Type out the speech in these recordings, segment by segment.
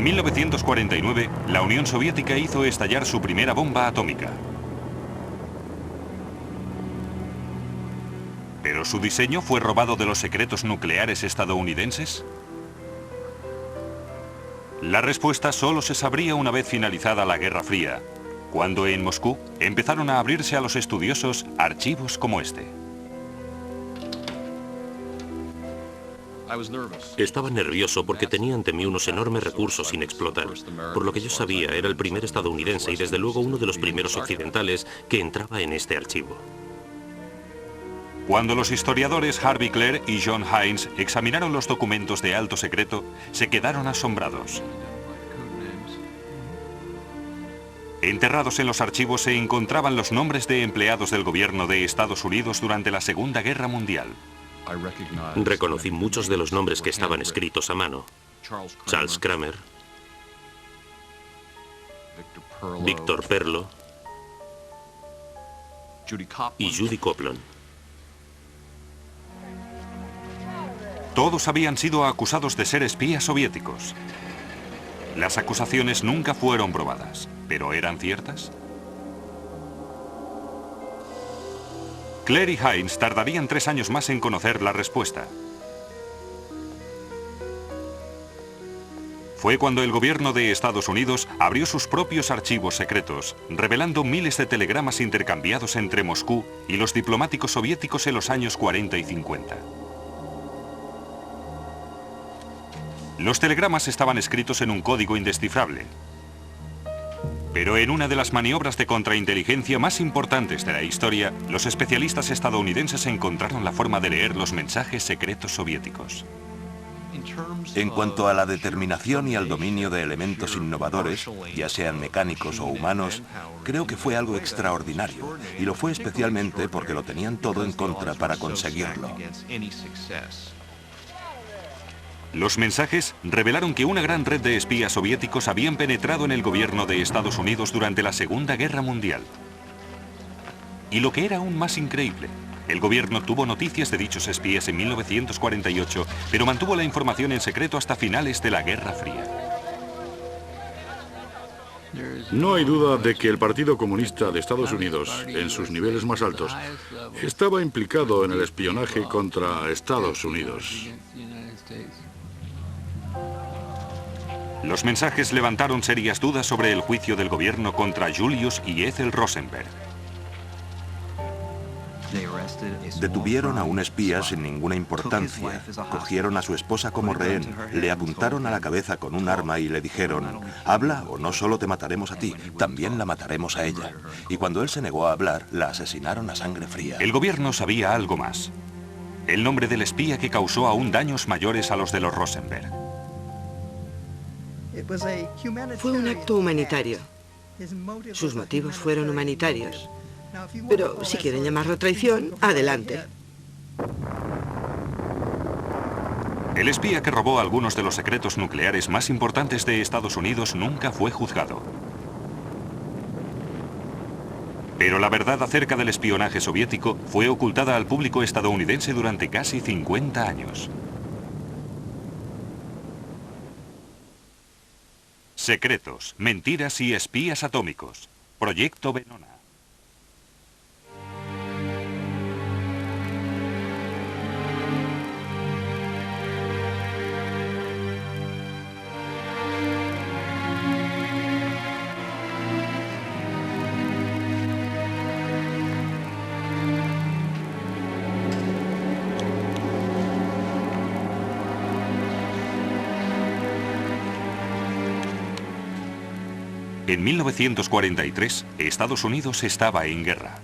En 1949, la Unión Soviética hizo estallar su primera bomba atómica. ¿Pero su diseño fue robado de los secretos nucleares estadounidenses? La respuesta solo se sabría una vez finalizada la Guerra Fría, cuando en Moscú empezaron a abrirse a los estudiosos archivos como este. Estaba nervioso porque tenía ante mí unos enormes recursos sin explotar. Por lo que yo sabía, era el primer estadounidense y desde luego uno de los primeros occidentales que entraba en este archivo. Cuando los historiadores Harvey Clare y John Hines examinaron los documentos de alto secreto, se quedaron asombrados. Enterrados en los archivos se encontraban los nombres de empleados del gobierno de Estados Unidos durante la Segunda Guerra Mundial. Reconocí muchos de los nombres que estaban escritos a mano. Charles Kramer, Víctor Perlo y Judy Coplon. Todos habían sido acusados de ser espías soviéticos. Las acusaciones nunca fueron probadas, ¿pero eran ciertas? Clare y Hines tardarían 3 años más en conocer la respuesta. Fue cuando el gobierno de Estados Unidos abrió sus propios archivos secretos, revelando miles de telegramas intercambiados entre Moscú y los diplomáticos soviéticos en los años 40 y 50. Los telegramas estaban escritos en un código indescifrable. Pero en una de las maniobras de contrainteligencia más importantes de la historia, los especialistas estadounidenses encontraron la forma de leer los mensajes secretos soviéticos. En cuanto a la determinación y al dominio de elementos innovadores, ya sean mecánicos o humanos, creo que fue algo extraordinario, y lo fue especialmente porque lo tenían todo en contra para conseguirlo. Los mensajes revelaron que una gran red de espías soviéticos habían penetrado en el gobierno de Estados Unidos durante la Segunda Guerra Mundial. Y lo que era aún más increíble, el gobierno tuvo noticias de dichos espías en 1948, pero mantuvo la información en secreto hasta finales de la Guerra Fría. No hay duda de que el Partido Comunista de Estados Unidos, en sus niveles más altos, estaba implicado en el espionaje contra Estados Unidos. Los mensajes levantaron serias dudas sobre el juicio del gobierno contra Julius y Ethel Rosenberg. Detuvieron a un espía sin ninguna importancia, cogieron a su esposa como rehén, le apuntaron a la cabeza con un arma y le dijeron: habla o no solo te mataremos a ti, también la mataremos a ella. Y cuando él se negó a hablar, la asesinaron a sangre fría. El gobierno sabía algo más: el nombre del espía que causó aún daños mayores a los de los Rosenberg. Fue un acto humanitario. Sus motivos fueron humanitarios. Pero si quieren llamarlo traición, adelante. El espía que robó algunos de los secretos nucleares más importantes de Estados Unidos nunca fue juzgado. Pero la verdad acerca del espionaje soviético fue ocultada al público estadounidense durante casi 50 años. Secretos, mentiras y espías atómicos. Proyecto Venona. En 1943, Estados Unidos estaba en guerra.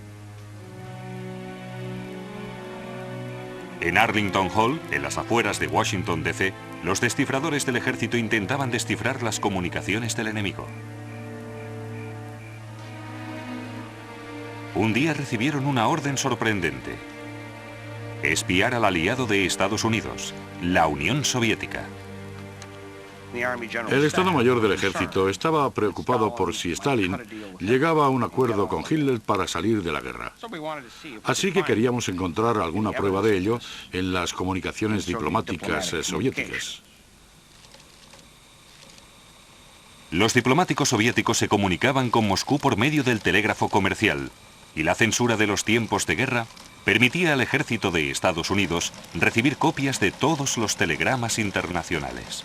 En Arlington Hall, en las afueras de Washington, D.C., los descifradores del ejército intentaban descifrar las comunicaciones del enemigo. Un día recibieron una orden sorprendente: espiar al aliado de Estados Unidos, la Unión Soviética. El Estado Mayor del Ejército estaba preocupado por si Stalin llegaba a un acuerdo con Hitler para salir de la guerra. Así que queríamos encontrar alguna prueba de ello en las comunicaciones diplomáticas soviéticas. Los diplomáticos soviéticos se comunicaban con Moscú por medio del telégrafo comercial, y la censura de los tiempos de guerra permitía al ejército de Estados Unidos recibir copias de todos los telegramas internacionales.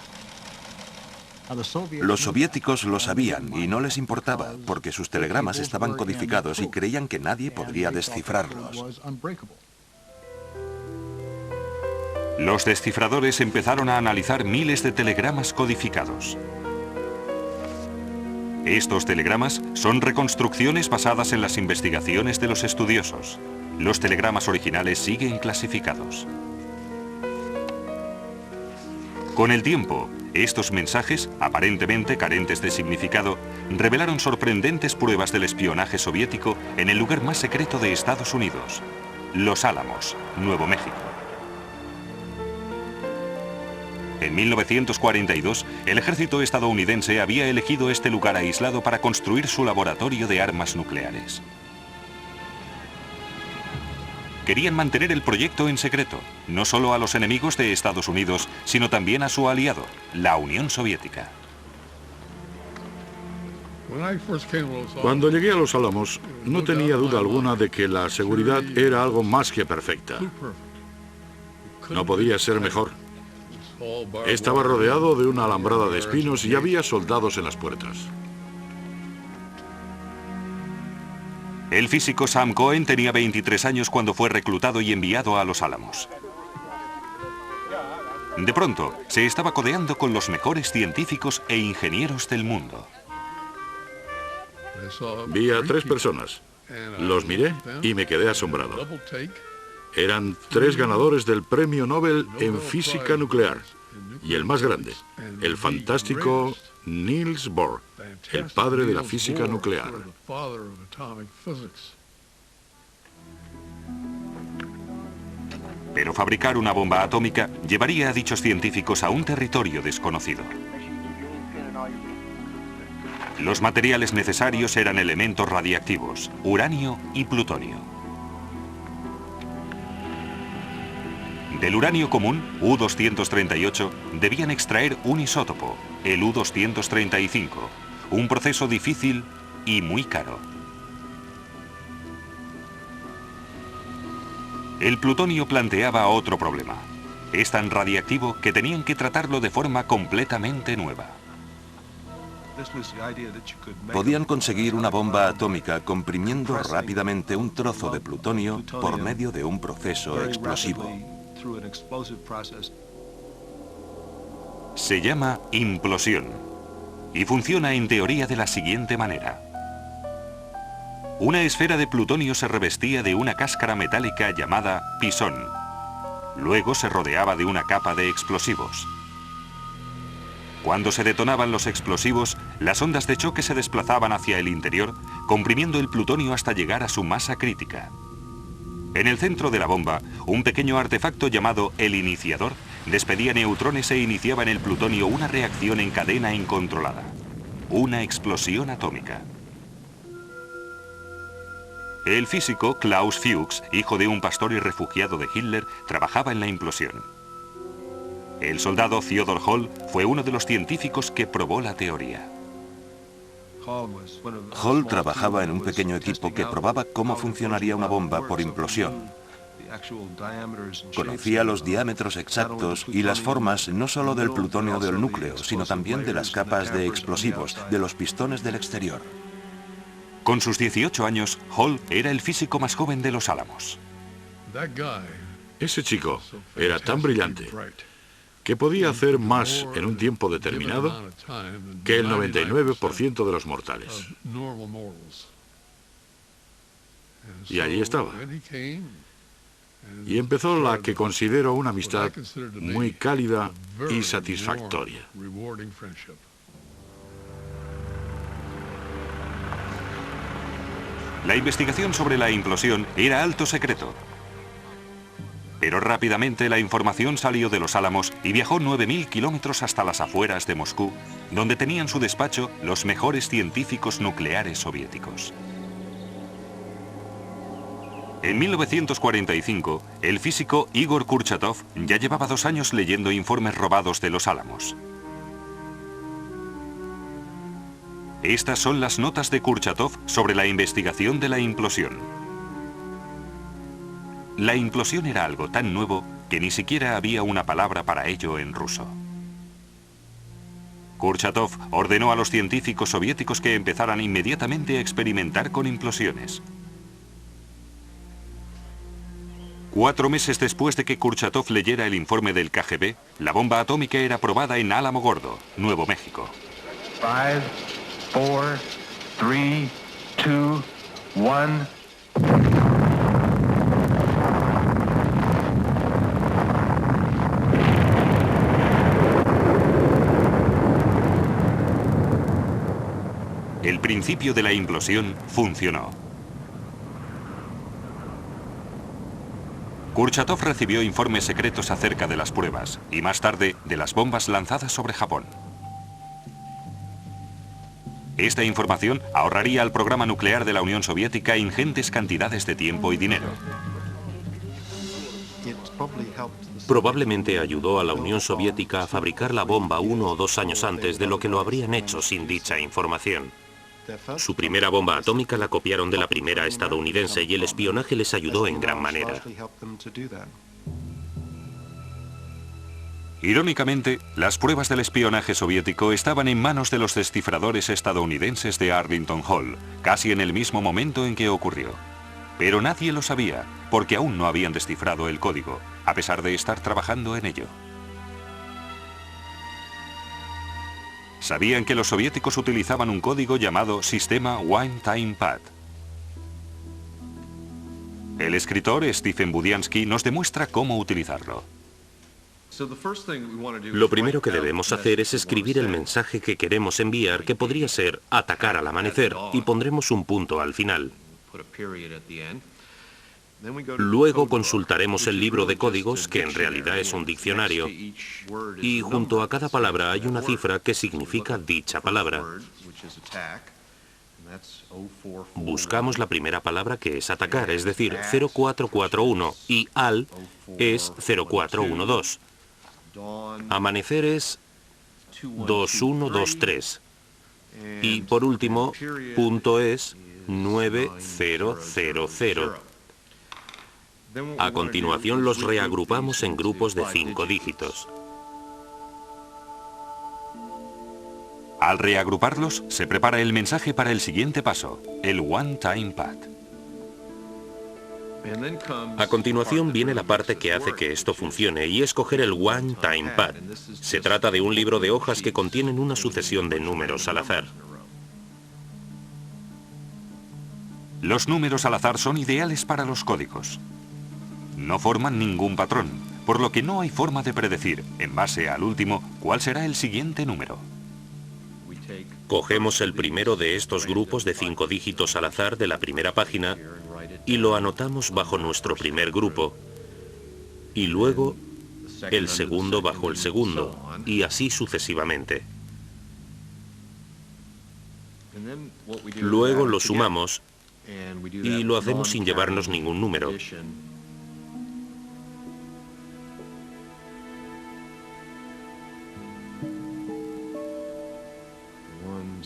Los soviéticos lo sabían y no les importaba, porque sus telegramas estaban codificados y creían que nadie podría descifrarlos. Los descifradores empezaron a analizar miles de telegramas codificados. Estos telegramas son reconstrucciones basadas en las investigaciones de los estudiosos. Los telegramas originales siguen clasificados. Con el tiempo, estos mensajes, aparentemente carentes de significado, revelaron sorprendentes pruebas del espionaje soviético en el lugar más secreto de Estados Unidos, Los Álamos, Nuevo México. En 1942, el ejército estadounidense había elegido este lugar aislado para construir su laboratorio de armas nucleares. Querían mantener el proyecto en secreto, no solo a los enemigos de Estados Unidos, sino también a su aliado, la Unión Soviética. Cuando llegué a Los Álamos, no tenía duda alguna de que la seguridad era algo más que perfecta. No podía ser mejor. Estaba rodeado de una alambrada de espinos y había soldados en las puertas. El físico Sam Cohen tenía 23 años cuando fue reclutado y enviado a Los Álamos. De pronto, se estaba codeando con los mejores científicos e ingenieros del mundo. Vi a 3 personas. Los miré y me quedé asombrado. Eran 3 ganadores del Premio Nobel en Física Nuclear. Y el más grande, el fantástico Niels Bohr, el padre de la física nuclear. Pero fabricar una bomba atómica llevaría a dichos científicos a un territorio desconocido. Los materiales necesarios eran elementos radiactivos, uranio y plutonio. Del uranio común, U-238, debían extraer un isótopo, el U-235, un proceso difícil y muy caro. El plutonio planteaba otro problema. Es tan radiactivo que tenían que tratarlo de forma completamente nueva. Podían conseguir una bomba atómica comprimiendo rápidamente un trozo de plutonio por medio de un proceso explosivo. Se llama implosión y funciona en teoría de la siguiente manera. Una esfera de plutonio se revestía de una cáscara metálica llamada pisón. Luego se rodeaba de una capa de explosivos. Cuando se detonaban los explosivos, las ondas de choque se desplazaban hacia el interior, comprimiendo el plutonio hasta llegar a su masa crítica. En el centro de la bomba, un pequeño artefacto llamado el iniciador despedía neutrones e iniciaba en el plutonio una reacción en cadena incontrolada. Una explosión atómica. El físico Klaus Fuchs, hijo de un pastor y refugiado de Hitler, trabajaba en la implosión. El soldado Theodor Hall fue uno de los científicos que probó la teoría. Hall trabajaba en un pequeño equipo que probaba cómo funcionaría una bomba por implosión. Conocía los diámetros exactos y las formas no solo del plutonio del núcleo, sino también de las capas de explosivos, de los pistones del exterior. Con sus 18 años, Hall era el físico más joven de Los Álamos. Ese chico era tan brillante que podía hacer más en un tiempo determinado que el 99% de los mortales. Y allí estaba. Y empezó la que considero una amistad muy cálida y satisfactoria. La investigación sobre la implosión era alto secreto. Pero rápidamente la información salió de Los Álamos y viajó 9.000 kilómetros hasta las afueras de Moscú, donde tenían su despacho los mejores científicos nucleares soviéticos. En 1945, el físico Igor Kurchatov ya llevaba 2 años leyendo informes robados de Los Álamos. Estas son las notas de Kurchatov sobre la investigación de la implosión. La implosión era algo tan nuevo que ni siquiera había una palabra para ello en ruso. Kurchatov ordenó a los científicos soviéticos que empezaran inmediatamente a experimentar con implosiones. 4 meses después de que Kurchatov leyera el informe del KGB, la bomba atómica era probada en Alamogordo, Nuevo México. 5, 4, 3, 2, 1. El principio de la implosión funcionó. Kurchatov recibió informes secretos acerca de las pruebas y más tarde de las bombas lanzadas sobre Japón. Esta información ahorraría al programa nuclear de la Unión Soviética ingentes cantidades de tiempo y dinero. Probablemente ayudó a la Unión Soviética a fabricar la bomba 1 o 2 años antes de lo que lo habrían hecho sin dicha información. Su primera bomba atómica la copiaron de la primera estadounidense y el espionaje les ayudó en gran manera. Irónicamente, las pruebas del espionaje soviético estaban en manos de los descifradores estadounidenses de Arlington Hall, casi en el mismo momento en que ocurrió. Pero nadie lo sabía, porque aún no habían descifrado el código, a pesar de estar trabajando en ello. Sabían que los soviéticos utilizaban un código llamado Sistema One Time Pad. El escritor Stephen Budiansky nos demuestra cómo utilizarlo. Lo primero que debemos hacer es escribir el mensaje que queremos enviar, que podría ser atacar al amanecer, y pondremos un punto al final. Luego consultaremos el libro de códigos, que en realidad es un diccionario, y junto a cada palabra hay una cifra que significa dicha palabra. Buscamos la primera palabra, que es atacar, es decir, 0441, y al es 0412. Amanecer es 2123. Y por último, punto es 9000. A continuación los reagrupamos en grupos de 5 dígitos. Al reagruparlos, se prepara el mensaje para el siguiente paso, el One Time Pad. A continuación viene la parte que hace que esto funcione, y es coger el One Time Pad. Se trata de un libro de hojas que contienen una sucesión de números al azar. Los números al azar son ideales para los códigos. No forman ningún patrón, por lo que no hay forma de predecir, en base al último, cuál será el siguiente número. Cogemos el primero de estos grupos de 5 dígitos al azar de la primera página y lo anotamos bajo nuestro primer grupo, y luego el segundo bajo el segundo, y así sucesivamente. Luego lo sumamos y lo hacemos sin llevarnos ningún número.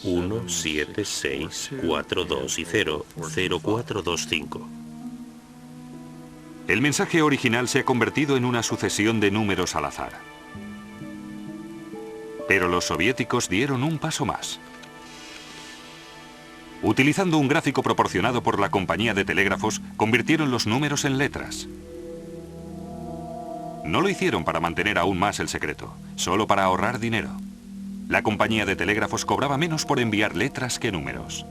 1, 7, 6, 4, 2 y 0, 0, 4, 2, 5. El mensaje original se ha convertido en una sucesión de números al azar. Pero los soviéticos dieron un paso más. Utilizando un gráfico proporcionado por la compañía de telégrafos, convirtieron los números en letras. No lo hicieron para mantener aún más el secreto, solo para ahorrar dinero. La compañía de telégrafos cobraba menos por enviar letras que números.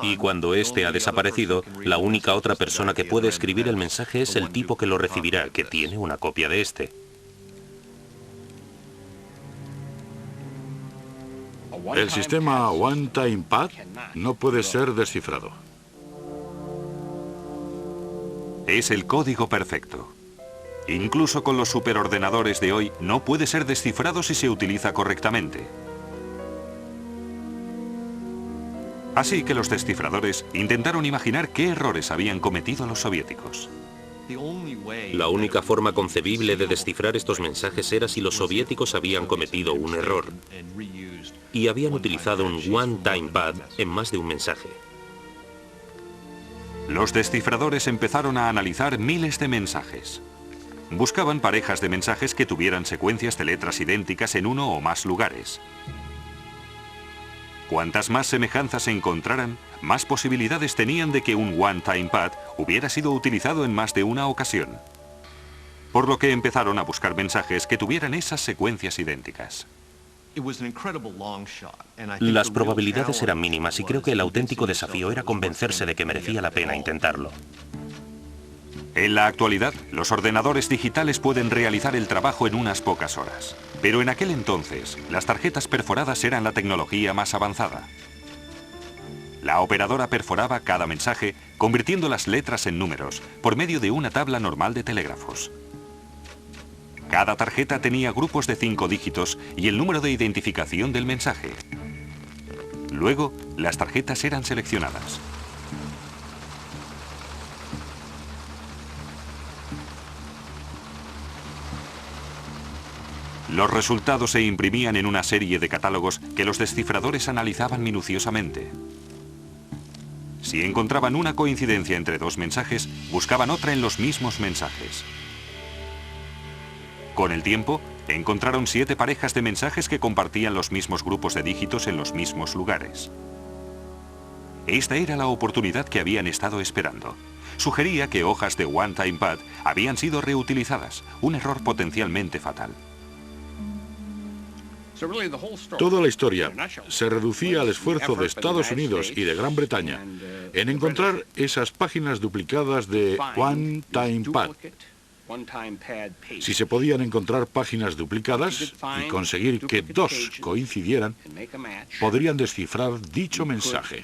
Y cuando este ha desaparecido, la única otra persona que puede escribir el mensaje es el tipo que lo recibirá, que tiene una copia de este. El sistema One Time Pad no puede ser descifrado. Es el código perfecto. Incluso con los superordenadores de hoy, no puede ser descifrado si se utiliza correctamente. Así que los descifradores intentaron imaginar qué errores habían cometido los soviéticos. La única forma concebible de descifrar estos mensajes era si los soviéticos habían cometido un error y habían utilizado un one-time pad en más de un mensaje. Los descifradores empezaron a analizar miles de mensajes. Buscaban parejas de mensajes que tuvieran secuencias de letras idénticas en uno o más lugares. Cuantas más semejanzas se encontraran, más posibilidades tenían de que un one-time pad hubiera sido utilizado en más de una ocasión. Por lo que empezaron a buscar mensajes que tuvieran esas secuencias idénticas. Las probabilidades eran mínimas y creo que el auténtico desafío era convencerse de que merecía la pena intentarlo. En la actualidad, los ordenadores digitales pueden realizar el trabajo en unas pocas horas. Pero en aquel entonces, las tarjetas perforadas eran la tecnología más avanzada. La operadora perforaba cada mensaje, convirtiendo las letras en números, por medio de una tabla normal de telégrafos. Cada tarjeta tenía grupos de 5 dígitos y el número de identificación del mensaje. Luego, las tarjetas eran seleccionadas. Los resultados se imprimían en una serie de catálogos que los descifradores analizaban minuciosamente. Si encontraban una coincidencia entre dos mensajes, buscaban otra en los mismos mensajes. Con el tiempo, encontraron 7 parejas de mensajes que compartían los mismos grupos de dígitos en los mismos lugares. Esta era la oportunidad que habían estado esperando. Sugería que hojas de one-time pad habían sido reutilizadas, un error potencialmente fatal. Toda la historia se reducía al esfuerzo de Estados Unidos y de Gran Bretaña en encontrar esas páginas duplicadas de one-time pad. Si se podían encontrar páginas duplicadas y conseguir que 2 coincidieran, podrían descifrar dicho mensaje.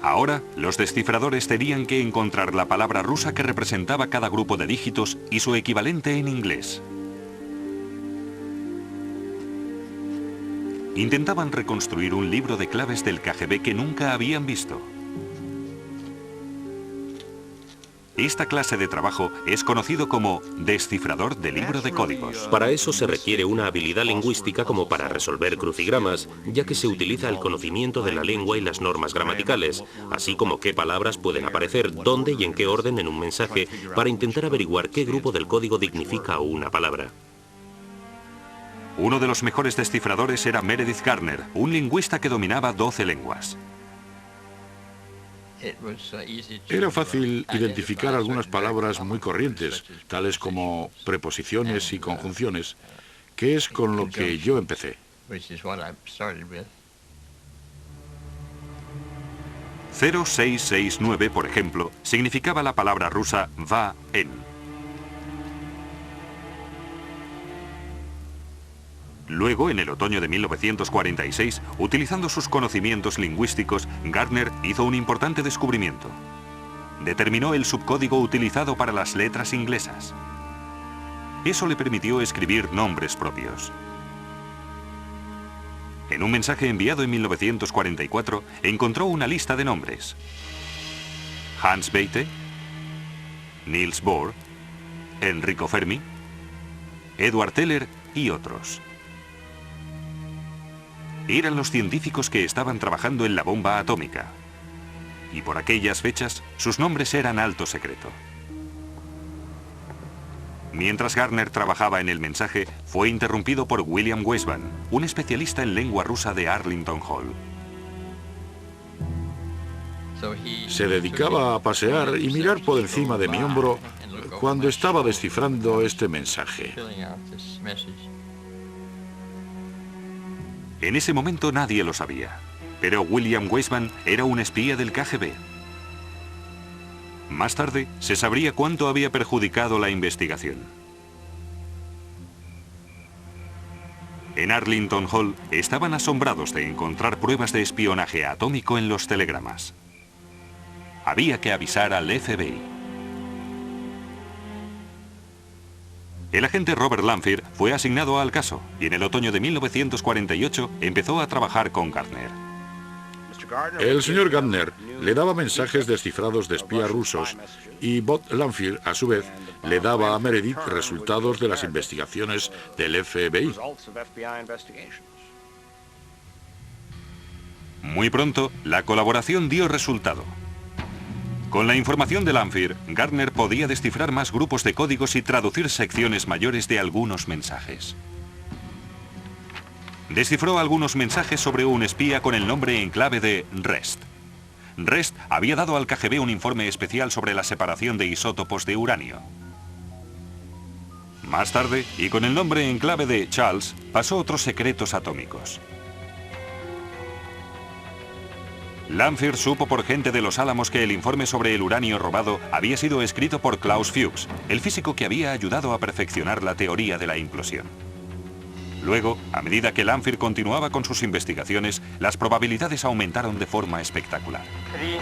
Ahora, los descifradores tenían que encontrar la palabra rusa que representaba cada grupo de dígitos y su equivalente en inglés. Intentaban reconstruir un libro de claves del KGB que nunca habían visto. Esta clase de trabajo es conocido como descifrador de libro de códigos. Para eso se requiere una habilidad lingüística como para resolver crucigramas, ya que se utiliza el conocimiento de la lengua y las normas gramaticales, así como qué palabras pueden aparecer, dónde y en qué orden en un mensaje, para intentar averiguar qué grupo del código dignifica una palabra. Uno de los mejores descifradores era Meredith Garner, un lingüista que dominaba 12 lenguas. Era fácil identificar algunas palabras muy corrientes, tales como preposiciones y conjunciones, que es con lo que yo empecé. 0669, por ejemplo, significaba la palabra rusa va en. Luego, en el otoño de 1946, utilizando sus conocimientos lingüísticos, Garner hizo un importante descubrimiento. Determinó el subcódigo utilizado para las letras inglesas. Eso le permitió escribir nombres propios. En un mensaje enviado en 1944, encontró una lista de nombres: Hans Bethe, Niels Bohr, Enrico Fermi, Edward Teller y otros. Eran los científicos que estaban trabajando en la bomba atómica. Y por aquellas fechas, sus nombres eran alto secreto. Mientras Garner trabajaba en el mensaje, fue interrumpido por William Weisman, un especialista en lengua rusa de Arlington Hall. Se dedicaba a pasear y mirar por encima de mi hombro cuando estaba descifrando este mensaje. En ese momento nadie lo sabía, pero William Weisman era un espía del KGB. Más tarde se sabría cuánto había perjudicado la investigación. En Arlington Hall estaban asombrados de encontrar pruebas de espionaje atómico en los telegramas. Había que avisar al FBI. El agente Robert Lanphier fue asignado al caso y en el otoño de 1948 empezó a trabajar con Gardner. El señor Gardner le daba mensajes descifrados de espías rusos y Bob Lanphier, a su vez, le daba a Meredith resultados de las investigaciones del FBI. Muy pronto, la colaboración dio resultado. Con la información de Lanphier, Gardner podía descifrar más grupos de códigos y traducir secciones mayores de algunos mensajes. Descifró algunos mensajes sobre un espía con el nombre en clave de Rest. Rest había dado al KGB un informe especial sobre la separación de isótopos de uranio. Más tarde, y con el nombre en clave de Charles, pasó otros secretos atómicos. Lanphier supo por gente de Los Álamos que el informe sobre el uranio robado había sido escrito por Klaus Fuchs, el físico que había ayudado a perfeccionar la teoría de la implosión. Luego, a medida que Lanphier continuaba con sus investigaciones, las probabilidades aumentaron de forma espectacular. 3,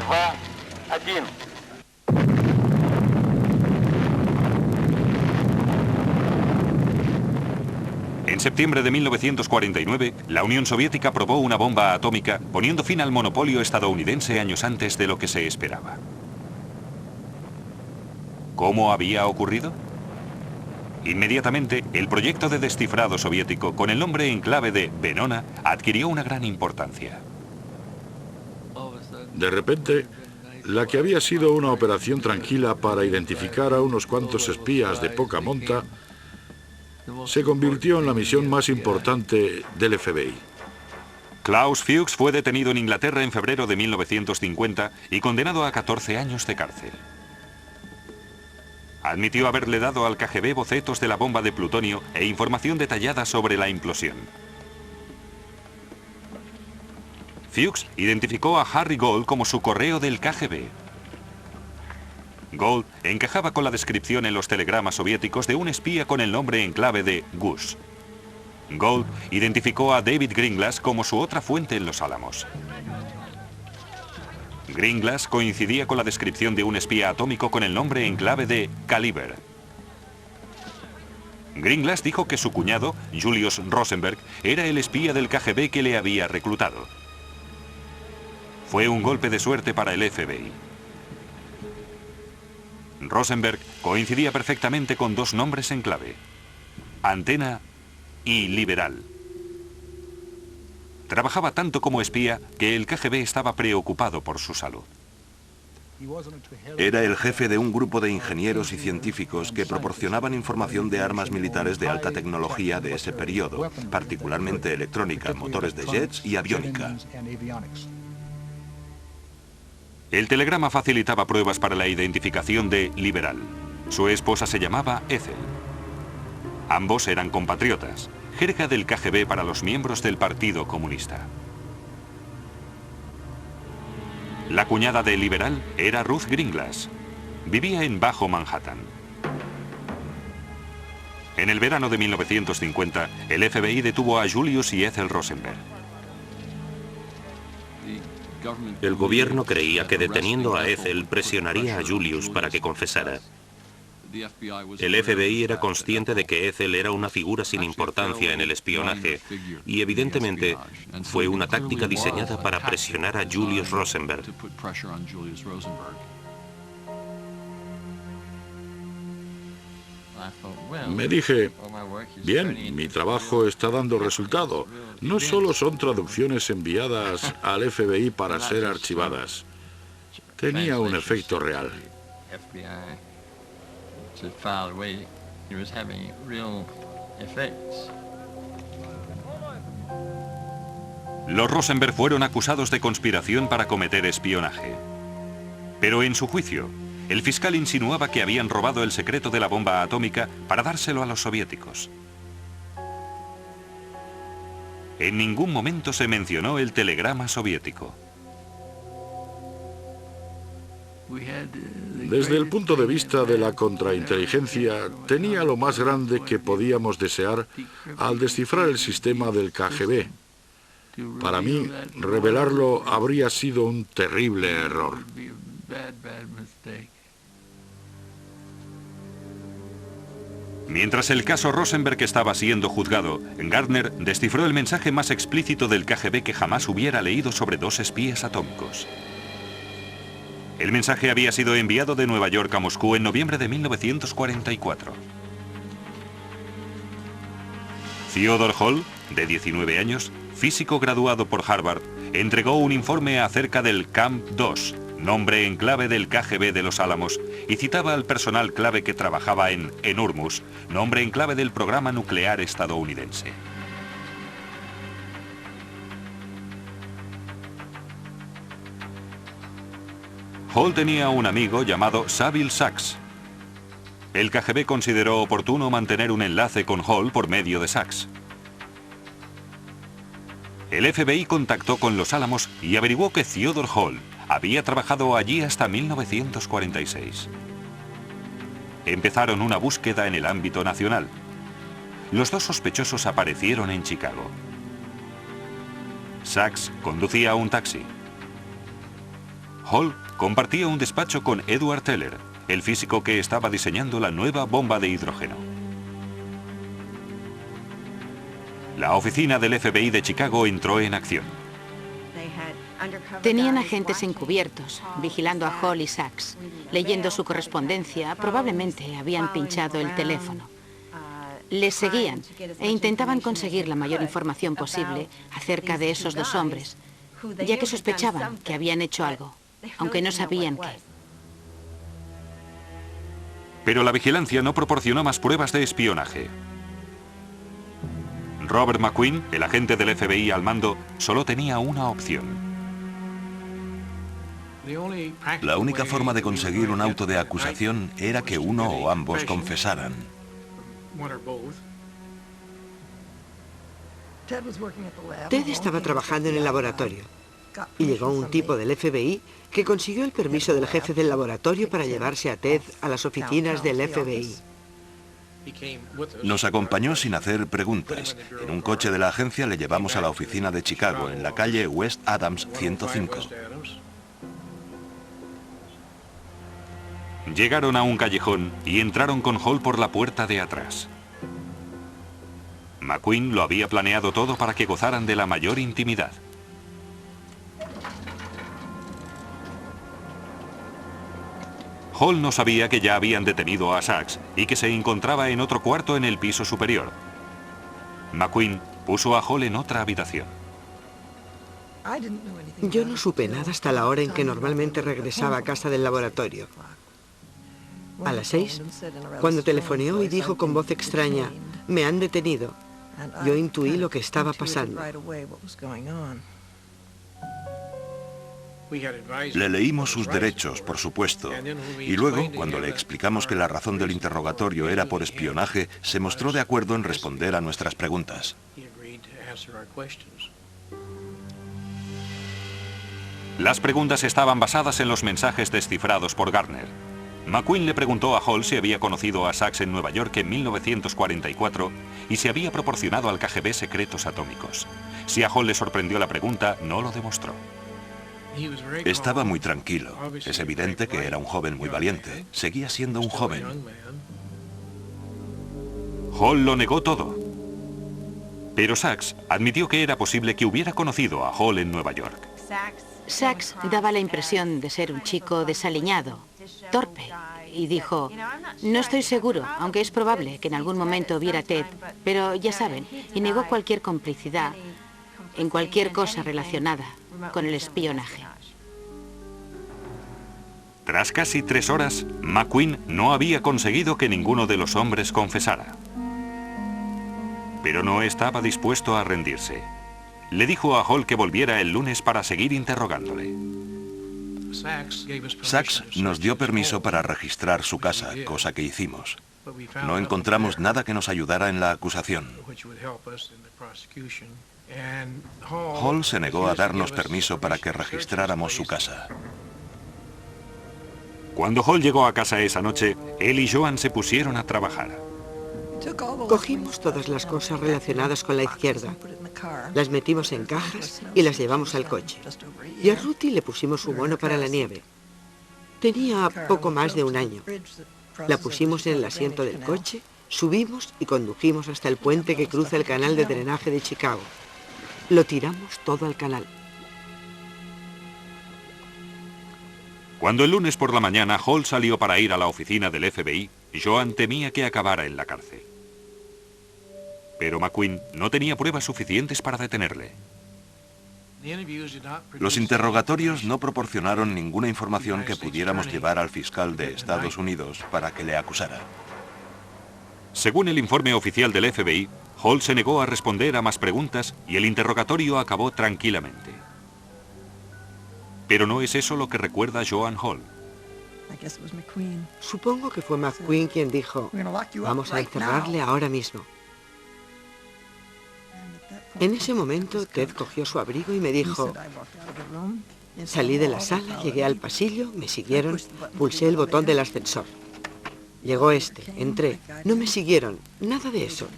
2, 1. En septiembre de 1949, la Unión Soviética probó una bomba atómica, poniendo fin al monopolio estadounidense años antes de lo que se esperaba. ¿Cómo había ocurrido? Inmediatamente, el proyecto de descifrado soviético, con el nombre en clave de Venona, adquirió una gran importancia. De repente, la que había sido una operación tranquila para identificar a unos cuantos espías de poca monta, se convirtió en la misión más importante del FBI. Klaus Fuchs fue detenido en Inglaterra en febrero de 1950 y condenado a 14 años de cárcel. Admitió haberle dado al KGB bocetos de la bomba de plutonio e información detallada sobre la implosión. Fuchs identificó a Harry Gold como su correo del KGB. Gold encajaba con la descripción en los telegramas soviéticos de un espía con el nombre en clave de Gus. Gold identificó a David Greenglass como su otra fuente en Los Álamos. Greenglass coincidía con la descripción de un espía atómico con el nombre en clave de Caliber. Greenglass dijo que su cuñado, Julius Rosenberg, era el espía del KGB que le había reclutado. Fue un golpe de suerte para el FBI. Rosenberg coincidía perfectamente con dos nombres en clave: Antena y Liberal. Trabajaba tanto como espía que el KGB estaba preocupado por su salud. Era el jefe de un grupo de ingenieros y científicos que proporcionaban información de armas militares de alta tecnología de ese periodo, particularmente electrónica, motores de jets y aviónica. El telegrama facilitaba pruebas para la identificación de Liberal. Su esposa se llamaba Ethel. Ambos eran compatriotas, jerga del KGB para los miembros del Partido Comunista. La cuñada de Liberal era Ruth Greenglass. Vivía en Bajo Manhattan. En el verano de 1950, el FBI detuvo a Julius y Ethel Rosenberg. El gobierno creía que deteniendo a Ethel presionaría a Julius para que confesara. El FBI era consciente de que Ethel era una figura sin importancia en el espionaje y evidentemente fue una táctica diseñada para presionar a Julius Rosenberg. Me dije, bien, mi trabajo está dando resultado. No solo son traducciones enviadas al FBI para ser archivadas. Tenía un efecto real. Los Rosenberg fueron acusados de conspiración para cometer espionaje. Pero en su juicio, el fiscal insinuaba que habían robado el secreto de la bomba atómica para dárselo a los soviéticos. En ningún momento se mencionó el telegrama soviético. Desde el punto de vista de la contrainteligencia, tenía lo más grande que podíamos desear al descifrar el sistema del KGB. Para mí, revelarlo habría sido un terrible error. Mientras el caso Rosenberg estaba siendo juzgado, Gardner descifró el mensaje más explícito del KGB que jamás hubiera leído sobre 2 espías atómicos. El mensaje había sido enviado de Nueva York a Moscú en noviembre de 1944. Theodore Hall, de 19 años, físico graduado por Harvard, entregó un informe acerca del Camp 2, nombre en clave del KGB de Los Álamos, y citaba al personal clave que trabajaba en Enurmus, nombre en clave del programa nuclear estadounidense. Hall tenía un amigo llamado Saville Sachs. El KGB consideró oportuno mantener un enlace con Hall por medio de Sachs. El FBI contactó con Los Álamos y averiguó que Theodore Hall había trabajado allí hasta 1946. Empezaron una búsqueda en el ámbito nacional. Los 2 sospechosos aparecieron en Chicago. Sachs conducía un taxi. Hall compartía un despacho con Edward Teller, el físico que estaba diseñando la nueva bomba de hidrógeno. La oficina del FBI de Chicago entró en acción. Tenían agentes encubiertos, vigilando a Hall y Sachs. Leyendo su correspondencia, probablemente habían pinchado el teléfono. Les seguían e intentaban conseguir la mayor información posible acerca de esos 2 hombres, ya que sospechaban que habían hecho algo, aunque no sabían qué. Pero la vigilancia no proporcionó más pruebas de espionaje. Robert McQueen, el agente del FBI al mando, solo tenía una opción. La única forma de conseguir un auto de acusación era que uno o ambos confesaran. Ted estaba trabajando en el laboratorio y llegó un tipo del FBI que consiguió el permiso del jefe del laboratorio para llevarse a Ted a las oficinas del FBI. Nos acompañó sin hacer preguntas. En un coche de la agencia le llevamos a la oficina de Chicago, en la calle West Adams 105. Llegaron a un callejón y entraron con Hall por la puerta de atrás. McQueen lo había planeado todo para que gozaran de la mayor intimidad. Hall no sabía que ya habían detenido a Sachs y que se encontraba en otro cuarto en el piso superior. McQueen puso a Hall en otra habitación. Yo no supe nada hasta la hora en que normalmente regresaba a casa del laboratorio. A las 6, cuando telefoneó y dijo con voz extraña, «Me han detenido», yo intuí lo que estaba pasando. Le leímos sus derechos, por supuesto, y luego, cuando le explicamos que la razón del interrogatorio era por espionaje, se mostró de acuerdo en responder a nuestras preguntas. Las preguntas estaban basadas en los mensajes descifrados por Gardner. McQueen le preguntó a Hall si había conocido a Sachs en Nueva York en 1944 y si había proporcionado al KGB secretos atómicos. Si a Hall le sorprendió la pregunta, no lo demostró. Estaba muy tranquilo. Es evidente que era un joven muy valiente. Seguía siendo un joven. Hall lo negó todo. Pero Sachs admitió que era posible que hubiera conocido a Hall en Nueva York. Sachs daba la impresión de ser un chico desaliñado, torpe, y dijo, no estoy seguro, aunque es probable que en algún momento viera a Ted, pero ya saben, y negó cualquier complicidad en cualquier cosa relacionada con el espionaje. Tras casi 3 horas, McQueen no había conseguido que ninguno de los hombres confesara. Pero no estaba dispuesto a rendirse. Le dijo a Hall que volviera el lunes para seguir interrogándole. Sachs nos dio permiso para registrar su casa, cosa que hicimos. No encontramos nada que nos ayudara en la acusación. Hall se negó a darnos permiso para que registráramos su casa. Cuando Hall llegó a casa esa noche, él y Joan se pusieron a trabajar. Cogimos todas las cosas relacionadas con la izquierda, las metimos en cajas y las llevamos al coche. Y a Ruthie le pusimos su mono para la nieve. Tenía poco más de 1 año. La pusimos en el asiento del coche, Subimos y condujimos hasta el puente que cruza el canal de drenaje de Chicago. Lo tiramos todo al canal. Cuando el lunes por la mañana Hall salió para ir a la oficina del FBI, Joan temía que acabara en la cárcel. Pero McQueen no tenía pruebas suficientes para detenerle. Los interrogatorios no proporcionaron ninguna información que pudiéramos llevar al fiscal de Estados Unidos para que le acusara. Según el informe oficial del FBI, Hall se negó a responder a más preguntas y el interrogatorio acabó tranquilamente. Pero no es eso lo que recuerda Joan Hall. Supongo que fue McQueen quien dijo, vamos a encerrarle ahora mismo. En ese momento, Ted cogió su abrigo y me dijo, salí de la sala, llegué al pasillo, me siguieron, pulsé el botón del ascensor. Llegó entré, no me siguieron, nada de eso.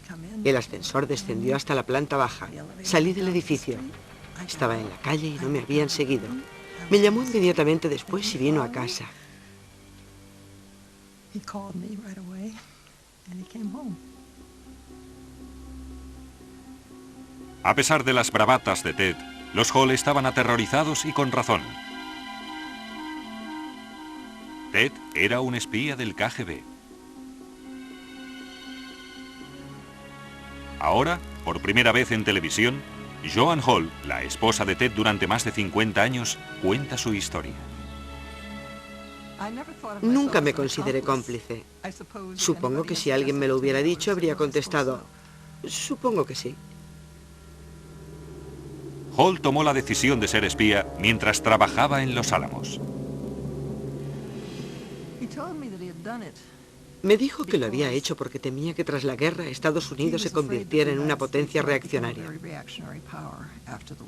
El ascensor descendió hasta la planta baja, salí del edificio. Estaba en la calle y no me habían seguido. Me llamó inmediatamente después y vino a casa. A pesar de las bravatas de Ted, los Hall estaban aterrorizados y con razón. Ted era un espía del KGB. Ahora, por primera vez en televisión, Joan Hall, la esposa de Ted durante más de 50 años, cuenta su historia. Nunca me consideré cómplice. Supongo que si alguien me lo hubiera dicho, habría contestado, supongo que sí. Hall tomó la decisión de ser espía mientras trabajaba en Los Álamos. Me dijo que lo había hecho porque temía que tras la guerra Estados Unidos se convirtiera en una potencia reaccionaria.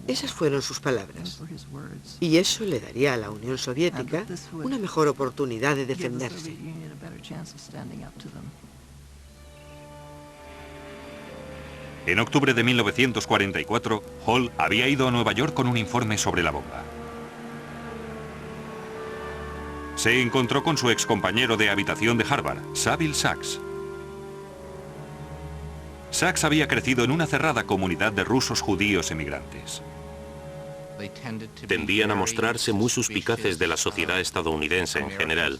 Esas fueron sus palabras. Y eso le daría a la Unión Soviética una mejor oportunidad de defenderse. En octubre de 1944, Hall había ido a Nueva York con un informe sobre la bomba. Se encontró con su excompañero de habitación de Harvard, Sybil Sachs. Sachs había crecido en una cerrada comunidad de rusos judíos emigrantes. Tendían a mostrarse muy suspicaces de la sociedad estadounidense en general.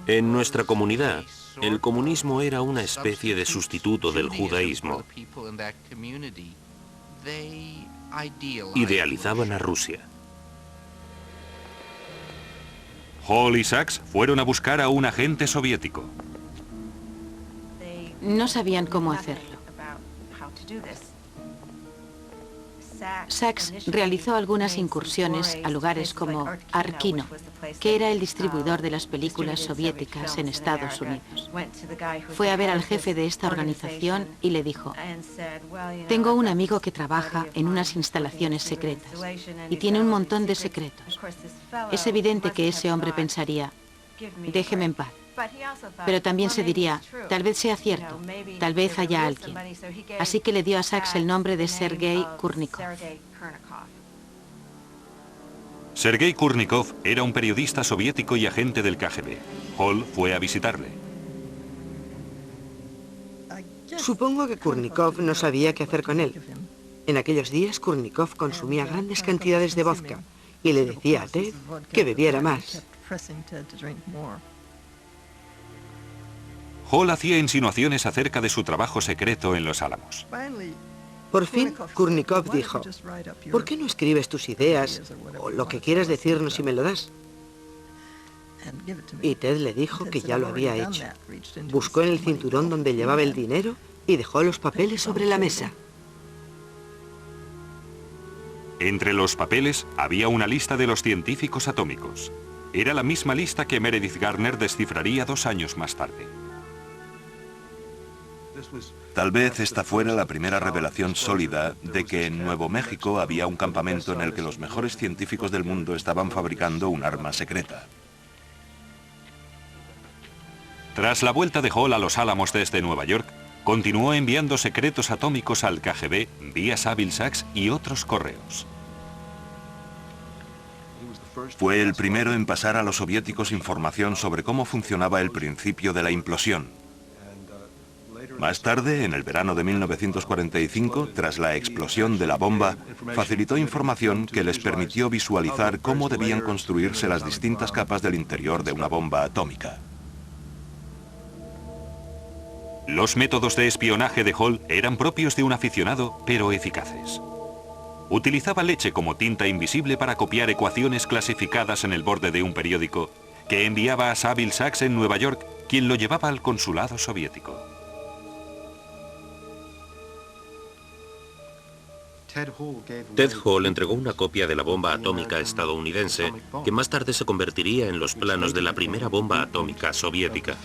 En nuestra comunidad, el comunismo era una especie de sustituto del judaísmo. Idealizaban a Rusia. Hall y Sachs fueron a buscar a un agente soviético. No sabían cómo hacerlo. Sachs realizó algunas incursiones a lugares como Arkino, que era el distribuidor de las películas soviéticas en Estados Unidos. Fue a ver al jefe de esta organización y le dijo, tengo un amigo que trabaja en unas instalaciones secretas y tiene un montón de secretos. Es evidente que ese hombre pensaría, déjeme en paz. Pero también se diría, tal vez sea cierto, tal vez haya alguien. Así que le dio a Sachs el nombre de Sergei Kurnikov. Sergei Kurnikov era un periodista soviético y agente del KGB. Hall fue a visitarle. Supongo que Kurnikov no sabía qué hacer con él. En aquellos días Kurnikov consumía grandes cantidades de vodka y le decía a Ted que bebiera más. Hall hacía insinuaciones acerca de su trabajo secreto en Los Álamos. Por fin, Kurnikov dijo, ¿por qué no escribes tus ideas o lo que quieras decirnos y me lo das? Y Ted le dijo que ya lo había hecho. Buscó en el cinturón donde llevaba el dinero y dejó los papeles sobre la mesa. Entre los papeles había una lista de los científicos atómicos. Era la misma lista que Meredith Garner descifraría 2 años más tarde. Tal vez esta fuera la primera revelación sólida de que en Nuevo México había un campamento en el que los mejores científicos del mundo estaban fabricando un arma secreta. Tras la vuelta de Hall a Los Álamos desde Nueva York, continuó enviando secretos atómicos al KGB vía Sybil Sachs y otros correos. Fue el primero en pasar a los soviéticos información sobre cómo funcionaba el principio de la implosión. Más tarde, en el verano de 1945, tras la explosión de la bomba, facilitó información que les permitió visualizar cómo debían construirse las distintas capas del interior de una bomba atómica. Los métodos de espionaje de Hall eran propios de un aficionado, pero eficaces. Utilizaba leche como tinta invisible para copiar ecuaciones clasificadas en el borde de un periódico que enviaba a Saville Sachs en Nueva York, quien lo llevaba al consulado soviético. Ted Hall entregó una copia de la bomba atómica estadounidense que más tarde se convertiría en los planos de la primera bomba atómica soviética.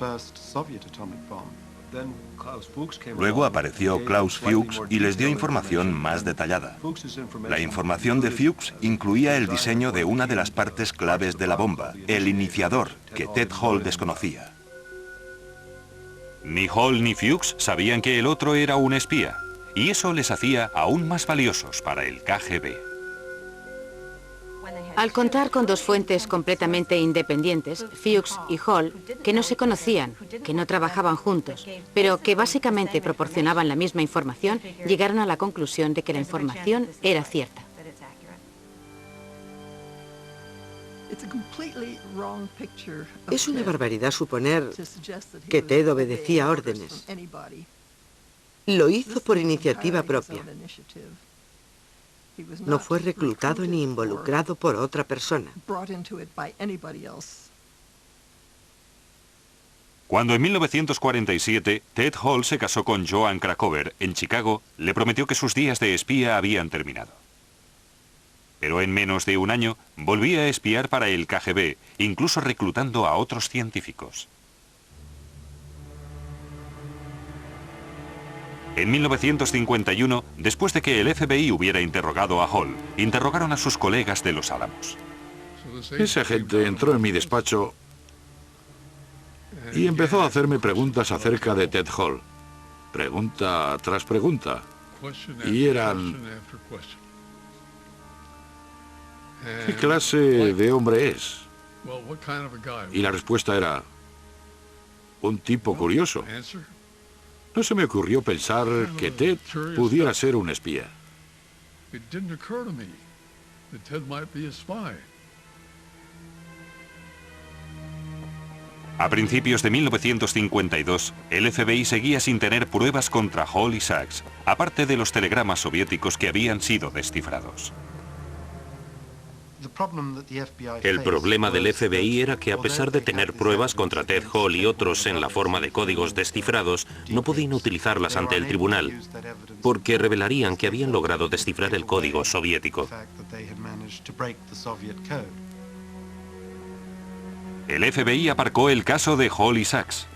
Luego apareció Klaus Fuchs y les dio información más detallada. La información de Fuchs incluía el diseño de una de las partes claves de la bomba, el iniciador, que Ted Hall desconocía. Ni Hall ni Fuchs sabían que el otro era un espía, y eso les hacía aún más valiosos para el KGB. Al contar con dos fuentes completamente independientes, Fuchs y Hall, que no se conocían, que no trabajaban juntos, pero que básicamente proporcionaban la misma información, llegaron a la conclusión de que la información era cierta. Es una barbaridad suponer que Ted obedecía órdenes. Lo hizo por iniciativa propia. No fue reclutado ni involucrado por otra persona. Cuando en 1947 Ted Hall se casó con Joan Krakower en Chicago, le prometió que sus días de espía habían terminado. Pero en menos de un año volvía a espiar para el KGB, incluso reclutando a otros científicos. En 1951, después de que el FBI hubiera interrogado a Hall, interrogaron a sus colegas de Los Álamos. Ese agente entró en mi despacho y empezó a hacerme preguntas acerca de Ted Hall. Pregunta tras pregunta. Y eran... ¿qué clase de hombre es? Y la respuesta era... un tipo curioso. No se me ocurrió pensar que Ted pudiera ser un espía. A principios de 1952, el FBI seguía sin tener pruebas contra Hall y Sachs, aparte de los telegramas soviéticos que habían sido descifrados. El problema del FBI era que a pesar de tener pruebas contra Ted Hall y otros en la forma de códigos descifrados, no podían utilizarlas ante el tribunal, porque revelarían que habían logrado descifrar el código soviético. El FBI aparcó el caso de Hall y Sachs.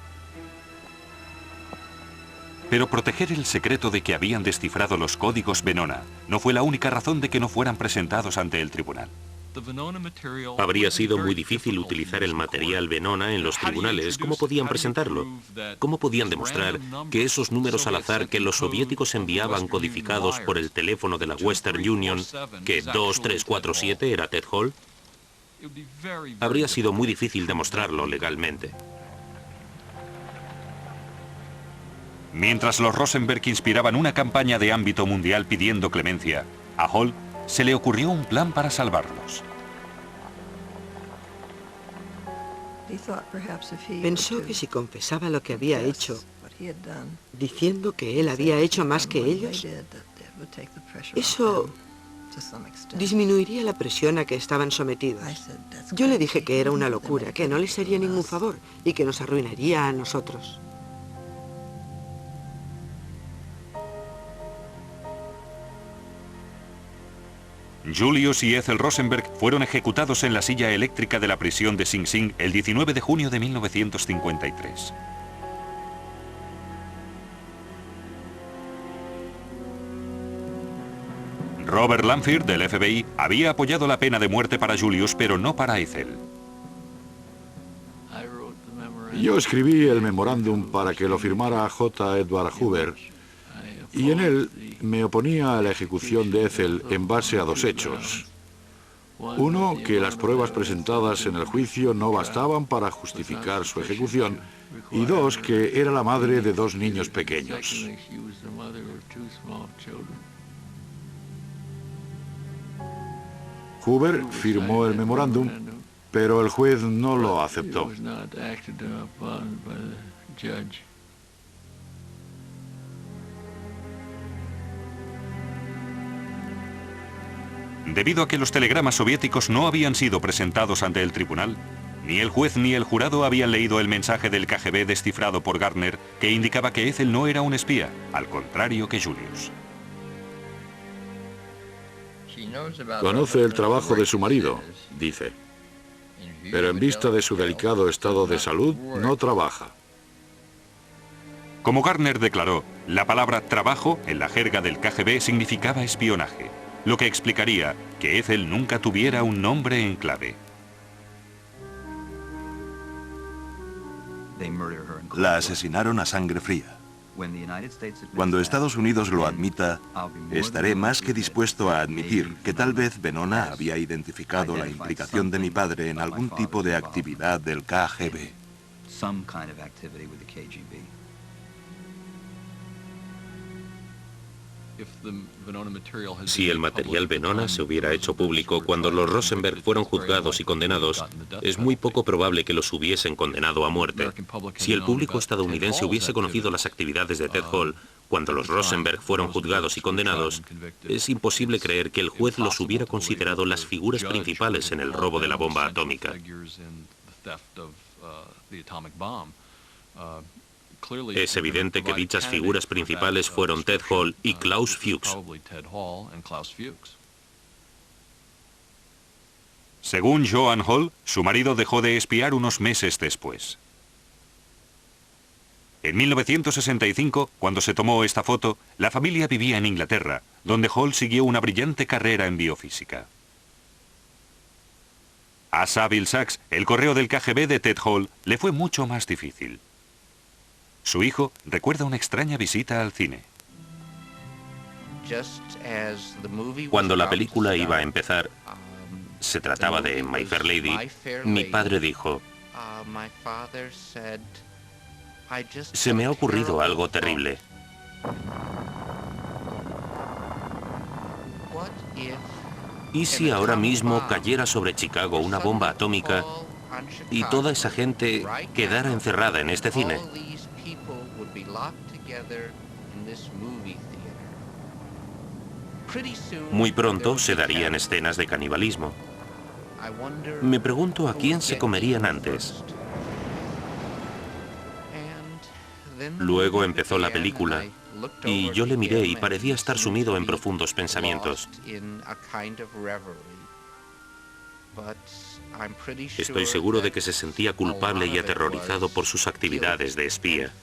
Pero proteger el secreto de que habían descifrado los códigos Venona no fue la única razón de que no fueran presentados ante el tribunal. Habría sido muy difícil utilizar el material Venona en los tribunales. ¿Cómo podían presentarlo? ¿Cómo podían demostrar que esos números al azar que los soviéticos enviaban codificados por el teléfono de la Western Union, que 2347 era Ted Hall? Habría sido muy difícil demostrarlo legalmente. Mientras los Rosenberg inspiraban una campaña de ámbito mundial pidiendo clemencia, a Hall se le ocurrió un plan para salvarlos. Pensó que si confesaba lo que había hecho, diciendo que él había hecho más que ellos, eso disminuiría la presión a que estaban sometidos. Yo le dije que era una locura, que no les haría ningún favor y que nos arruinaría a nosotros. Julius y Ethel Rosenberg fueron ejecutados en la silla eléctrica de la prisión de Sing Sing el 19 de junio de 1953. Robert Lanphier, del FBI, había apoyado la pena de muerte para Julius, pero no para Ethel. Yo escribí el memorándum para que lo firmara J. Edward Hoover, y en él me oponía a la ejecución de Ethel en base a dos hechos. Uno, que las pruebas presentadas en el juicio no bastaban para justificar su ejecución. Y dos, que era la madre de 2 niños pequeños. Hoover firmó el memorándum, pero el juez no lo aceptó. Debido a que los telegramas soviéticos no habían sido presentados ante el tribunal, ni el juez ni el jurado habían leído el mensaje del KGB descifrado por Gardner que indicaba que Ethel no era un espía, al contrario que Julius. Conoce el trabajo de su marido, dice, pero en vista de su delicado estado de salud, no trabaja. Como Gardner declaró, la palabra trabajo en la jerga del KGB significaba espionaje, lo que explicaría que Ethel nunca tuviera un nombre en clave. La asesinaron a sangre fría. Cuando Estados Unidos lo admita, estaré más que dispuesto a admitir que tal vez Venona había identificado la implicación de mi padre en algún tipo de actividad del KGB. Si el material Venona se hubiera hecho público cuando los Rosenberg fueron juzgados y condenados, es muy poco probable que los hubiesen condenado a muerte. Si el público estadounidense hubiese conocido las actividades de Ted Hall cuando los Rosenberg fueron juzgados y condenados, es imposible creer que el juez los hubiera considerado las figuras principales en el robo de la bomba atómica. Es evidente que dichas figuras principales fueron Ted Hall y Klaus Fuchs. Según Joan Hall, su marido dejó de espiar unos meses después. En 1965, cuando se tomó esta foto, la familia vivía en Inglaterra, donde Hall siguió una brillante carrera en biofísica. A Saville Sachs, el correo del KGB de Ted Hall, le fue mucho más difícil. Su hijo recuerda una extraña visita al cine. Cuando la película iba a empezar, se trataba de My Fair Lady, mi padre dijo, se me ha ocurrido algo terrible. ¿Y si ahora mismo cayera sobre Chicago una bomba atómica y toda esa gente quedara encerrada en este cine? Muy pronto se darían escenas de canibalismo. Me pregunto a quién se comerían antes. Luego empezó la película y yo le miré y parecía estar sumido en profundos pensamientos. Estoy seguro de que se sentía culpable y aterrorizado por sus actividades de espía.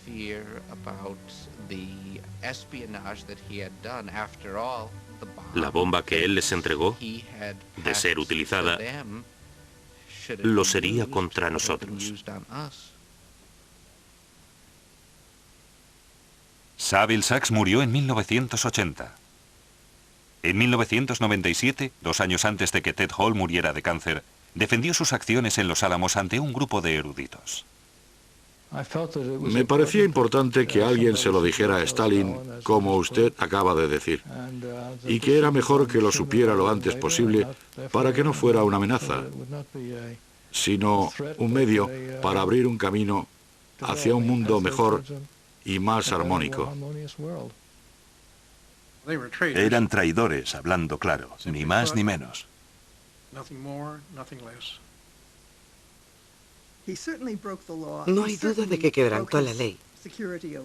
La bomba que él les entregó, de ser utilizada, lo sería contra nosotros. Saville Sachs murió en 1980. En 1997, 2 años antes de que Ted Hall muriera de cáncer, defendió sus acciones en Los Álamos ante un grupo de eruditos. Me parecía importante que alguien se lo dijera a Stalin, como usted acaba de decir, y que era mejor que lo supiera lo antes posible para que no fuera una amenaza, sino un medio para abrir un camino hacia un mundo mejor y más armónico. Eran traidores, hablando claro, ni más ni menos. No hay duda de que quebrantó la ley.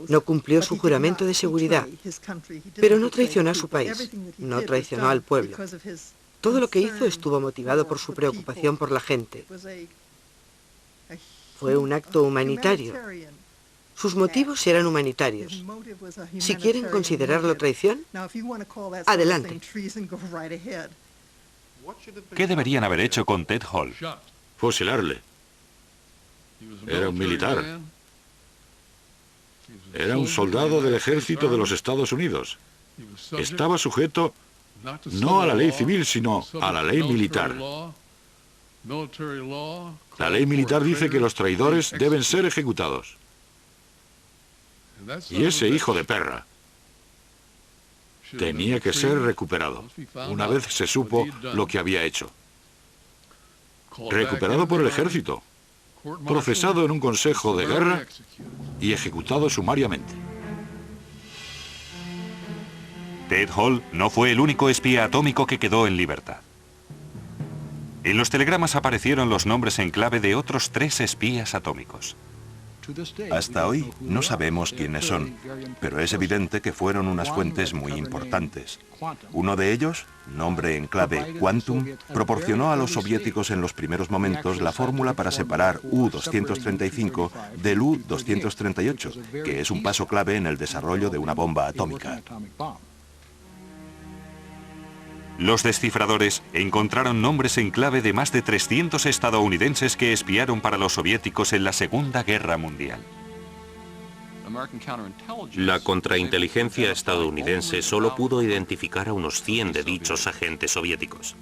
No cumplió su juramento de seguridad, pero no traicionó a su país, no traicionó al pueblo. Todo lo que hizo estuvo motivado por su preocupación por la gente. Fue un acto humanitario. Sus motivos eran humanitarios. Si quieren considerarlo traición, adelante. ¿Qué deberían haber hecho con Ted Hall? Fusilarle. Era un militar. Era un soldado del ejército de los Estados Unidos. Estaba sujeto No a la ley civil, sino a la ley militar. La ley militar dice que los traidores deben ser ejecutados. Y ese hijo de perra tenía que ser recuperado, una vez se supo lo que había hecho. Recuperado por el ejército, procesado en un consejo de guerra y ejecutado sumariamente. Ted Hall no fue el único espía atómico que quedó en libertad. En los telegramas aparecieron los nombres en clave de otros 3 espías atómicos. Hasta hoy no sabemos quiénes son, pero es evidente que fueron unas fuentes muy importantes. Uno de ellos, nombre en clave Quantum, proporcionó a los soviéticos en los primeros momentos la fórmula para separar U-235 del U-238, que es un paso clave en el desarrollo de una bomba atómica. Los descifradores encontraron nombres en clave de más de 300 estadounidenses que espiaron para los soviéticos en la Segunda Guerra Mundial. La contrainteligencia estadounidense solo pudo identificar a unos 100 de dichos agentes soviéticos.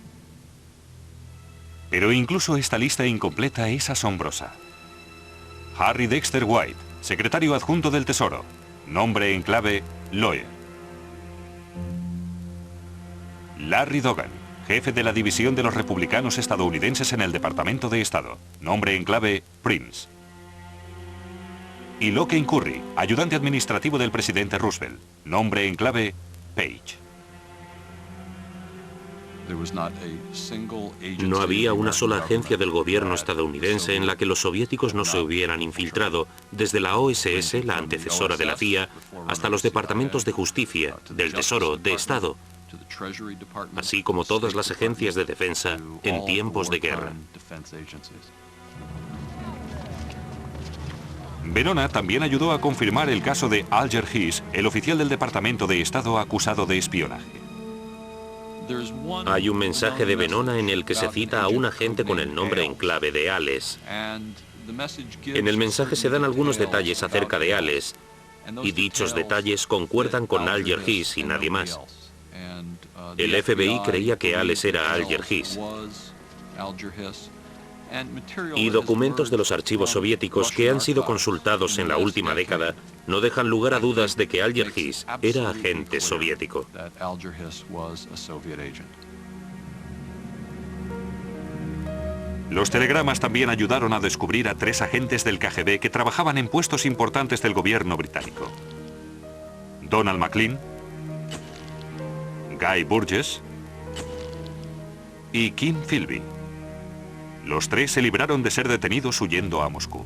Pero incluso esta lista incompleta es asombrosa. Harry Dexter White, secretario adjunto del Tesoro, nombre en clave Lawyer. Larry Dogan, jefe de la división de los republicanos estadounidenses en el Departamento de Estado, nombre en clave Prince. Y Lockheed Curry, ayudante administrativo del presidente Roosevelt, nombre en clave Page. No había una sola agencia del gobierno estadounidense en la que los soviéticos no se hubieran infiltrado, desde la OSS, la antecesora de la CIA, hasta los departamentos de justicia, del Tesoro, de Estado, así como todas las agencias de defensa en tiempos de guerra. Venona también ayudó a confirmar el caso de Alger Hiss, el oficial del Departamento de Estado acusado de espionaje. Hay un mensaje de Venona en el que se cita a un agente con el nombre en clave de Ales. En el mensaje se dan algunos detalles acerca de Ales, y dichos detalles concuerdan con Alger Hiss y nadie más. El FBI creía que Ales era Alger Hiss. Y documentos de los archivos soviéticos que han sido consultados en la última década no dejan lugar a dudas de que Alger Hiss era agente soviético. Los telegramas también ayudaron a descubrir a 3 agentes del KGB que trabajaban en puestos importantes del gobierno británico. Donald MacLean, Guy Burgess y Kim Philby. Los 3 se libraron de ser detenidos huyendo a Moscú.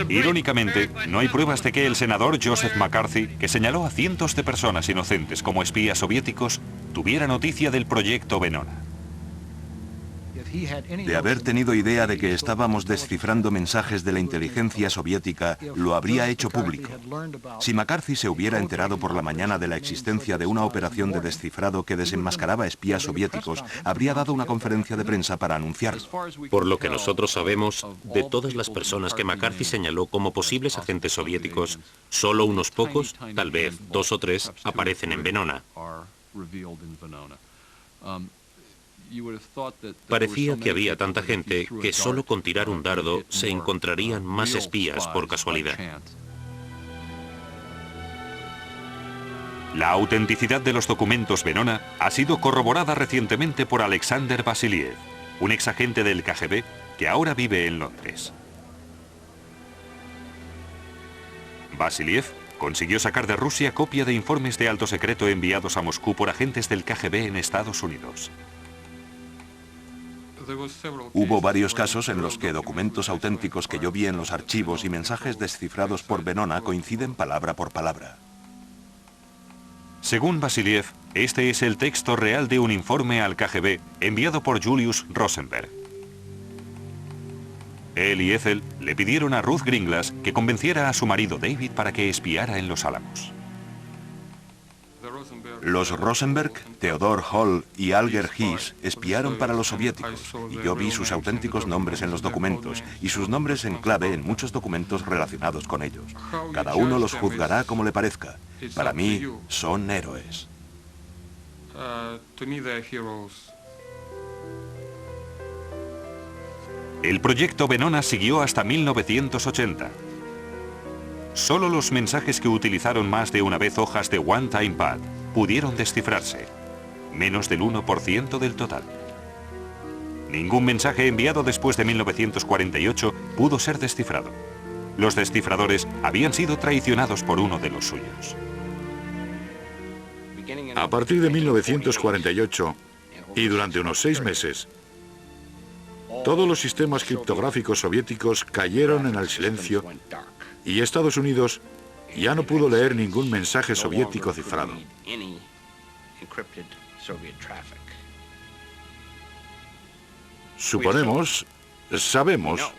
Irónicamente, no hay pruebas de que el senador Joseph McCarthy, que señaló a cientos de personas inocentes como espías soviéticos, tuviera noticia del proyecto Venona. De haber tenido idea de que estábamos descifrando mensajes de la inteligencia soviética, lo habría hecho público. Si McCarthy se hubiera enterado por la mañana de la existencia de una operación de descifrado que desenmascaraba espías soviéticos, habría dado una conferencia de prensa para anunciarlo. Por lo que nosotros sabemos, de todas las personas que McCarthy señaló como posibles agentes soviéticos, solo unos pocos, tal vez 2 o 3, aparecen en Venona. Parecía que había tanta gente que solo con tirar un dardo se encontrarían más espías por casualidad. La autenticidad de los documentos Venona ha sido corroborada recientemente por Alexander Vasiliev, un exagente del KGB que ahora vive en Londres. Vasiliev consiguió sacar de Rusia copia de informes de alto secreto enviados a Moscú por agentes del KGB en Estados Unidos. Hubo varios casos en los que documentos auténticos que yo vi en los archivos y mensajes descifrados por Venona coinciden palabra por palabra. Según Vasiliev, este es el texto real de un informe al KGB enviado por Julius Rosenberg. Él y Ethel le pidieron a Ruth Gringlas que convenciera a su marido David para que espiara en Los Álamos. Los Rosenberg, Theodor Hall y Alger Hiss espiaron para los soviéticos, y yo vi sus auténticos nombres en los documentos y sus nombres en clave en muchos documentos relacionados con ellos. Cada uno los juzgará como le parezca. Para mí, son héroes. El proyecto Venona siguió hasta 1980. Solo los mensajes que utilizaron más de una vez hojas de One Time Pad pudieron descifrarse, menos del 1% del total. Ningún mensaje enviado después de 1948 pudo ser descifrado. Los descifradores habían sido traicionados por uno de los suyos. A partir de 1948 y durante unos 6 meses, todos los sistemas criptográficos soviéticos cayeron en el silencio y Estados Unidos ya no pudo leer ningún mensaje soviético cifrado. Sabemos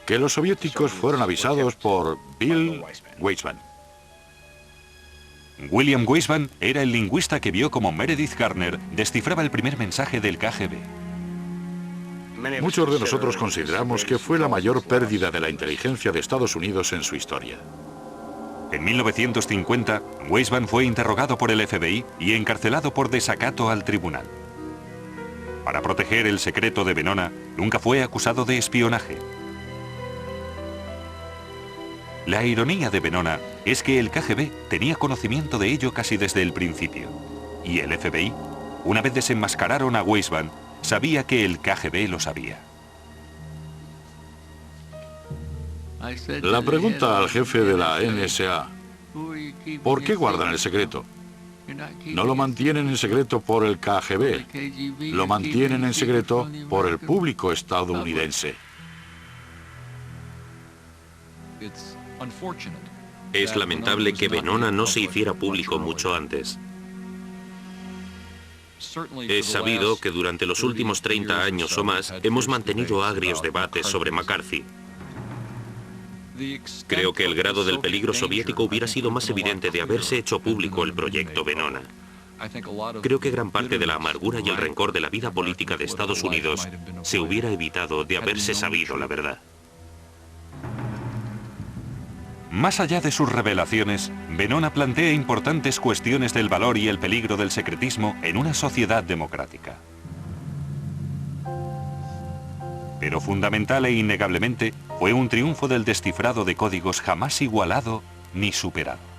que los soviéticos fueron avisados por Bill Weizmann. William Weizmann era el lingüista que vio cómo Meredith Garner descifraba el primer mensaje del KGB. Muchos de nosotros consideramos que fue la mayor pérdida de la inteligencia de Estados Unidos en su historia. En 1950, Weizmann fue interrogado por el FBI y encarcelado por desacato al tribunal. Para proteger el secreto de Venona, nunca fue acusado de espionaje. La ironía de Venona es que el KGB tenía conocimiento de ello casi desde el principio. Y el FBI, una vez desenmascararon a Weizmann, sabía que el KGB lo sabía. La pregunta al jefe de la NSA, ¿por qué guardan el secreto? No lo mantienen en secreto por el KGB, lo mantienen en secreto por el público estadounidense. Es lamentable que Venona no se hiciera público mucho antes. Es sabido que durante los últimos 30 años o más hemos mantenido agrios debates sobre McCarthy. Creo que el grado del peligro soviético hubiera sido más evidente de haberse hecho público el proyecto Venona. Creo que gran parte de la amargura y el rencor de la vida política de Estados Unidos se hubiera evitado de haberse sabido la verdad. Más allá de sus revelaciones, Venona plantea importantes cuestiones del valor y el peligro del secretismo en una sociedad democrática. Pero fundamental e innegablemente fue un triunfo del descifrado de códigos jamás igualado ni superado.